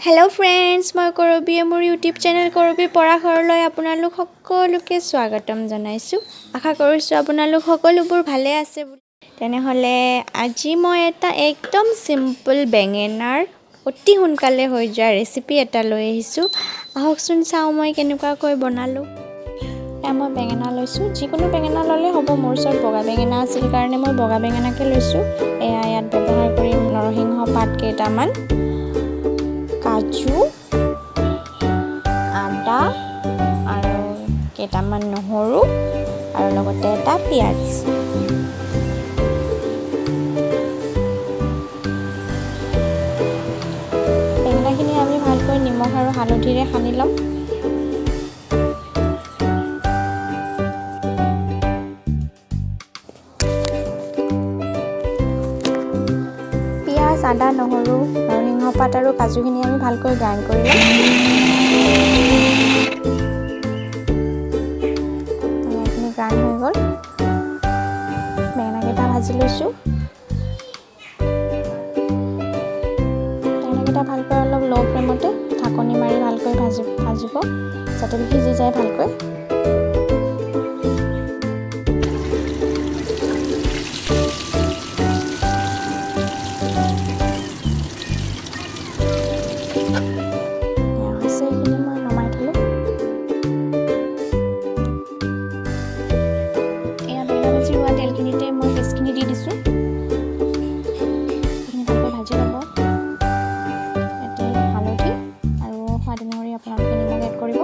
Hello friends, মই কৰবি মোৰ YouTube চেনেল কৰবি পঢ়া ঘৰলৈ আপোনালোক সকলোকে স্বাগতম জনাইছো। আশা কৰিছো আপোনালোক সকলোবোৰ ভালে আছে। তেনেহলে আজি মই এটা একদম সিম্পল বেঙেনাৰ অতি সোনকালে হৈ যোৱা ৰেচিপি এটা লৈ আহিছো। আহকচোন চাও মই কেনেকুৱাকৈ বনালো। মই বেঙেনা লৈছো, যিকোনো বেঙেনা ললে হ'ব। মোৰ ওচৰত বগা বেঙেনা আছিল কাৰণে মই বগা বেঙেনাকে লৈছো। ইয়াত ব্যৱহাৰ কৰিম নৰসিংহ পাত কেইটামান, কাজু, আদা আৰু কেইটামান নহৰু আৰু লগতে এটা পিয়াজ। বেঙেনাখিনি আমি ভালকৈ নিমখ আৰু হালধিৰে সানি ল'ম। পিয়াজ, আদা, নহৰু, নৰসিংহ পাত আৰু কাজুখিনি আমি ভালকৈ গ্ৰাইণ্ড কৰি ল'ম। এইখিনি গ্ৰাইণ্ড হৈ গ'ল। বেঙেনাকেইটা ভাজি লৈছোঁ। বেঙেনাকেইটা ভালকৈ অলপ ল' ফ্লেমতে ঢাকনি মাৰি ভালকৈ ভাজিব যাতে সিজি যায় ভালকৈ। তেলখিনিতে মই পেষ্টখিনি দি দিছোঁ। এইখিনি ভালকৈ ভাজি ল'ব। ইয়াতে হালধি আৰু সোৱাদ অনুসৰি আপোনালোকে নিমখ এড কৰিব।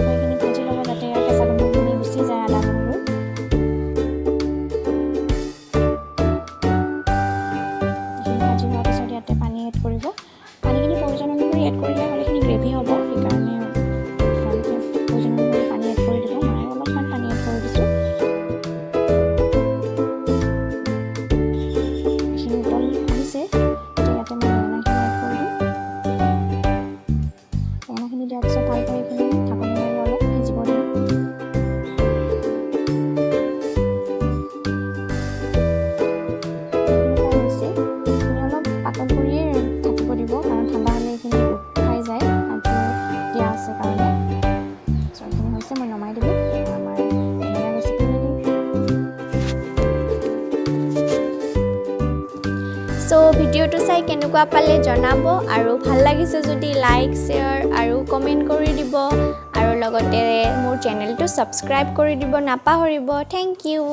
এইখিনি ভাজি ল'ব যাতে ইয়াৰ কেঁচা গোন্ধখিনি গুচি যায় আদা নহৰু। এইখিনি ভাজি হোৱাৰ পিছত ইয়াতে পানী এড কৰিব। পানীখিনি প্ৰয়োজন অনুসৰি এড কৰিলে হ'লেখিনি গ্ৰেভি হ'ব, সেইকাৰণে দিয়াৰ পিছত ভালকৈ এইখিনি ঢাকনি মাৰি অলপ সিজিব দিম। এইখিনি অলপ পাতল কৰিয়ে থাকিব দিব, কাৰণ ঠাণ্ডা হ'লে এইখিনি গোট খাই যায়। কাজু দিয়া আছে কাৰণে। এইখিনি হৈছে, মই নমাই দিলোঁ। আমাৰ বেঙেনা ৰেচিপি ৰেডি। ভিডিঅ'টো চাই কেনেকুৱা পালে জনাব, আৰু ভাল লাগিছে যদি লাইক, শ্বেয়াৰ আৰু কমেণ্ট কৰি দিব, আৰু লগতে মোৰ চেনেলটো ছাবস্ক্ৰাইব কৰি দিব নাপাহৰিব। Thank U.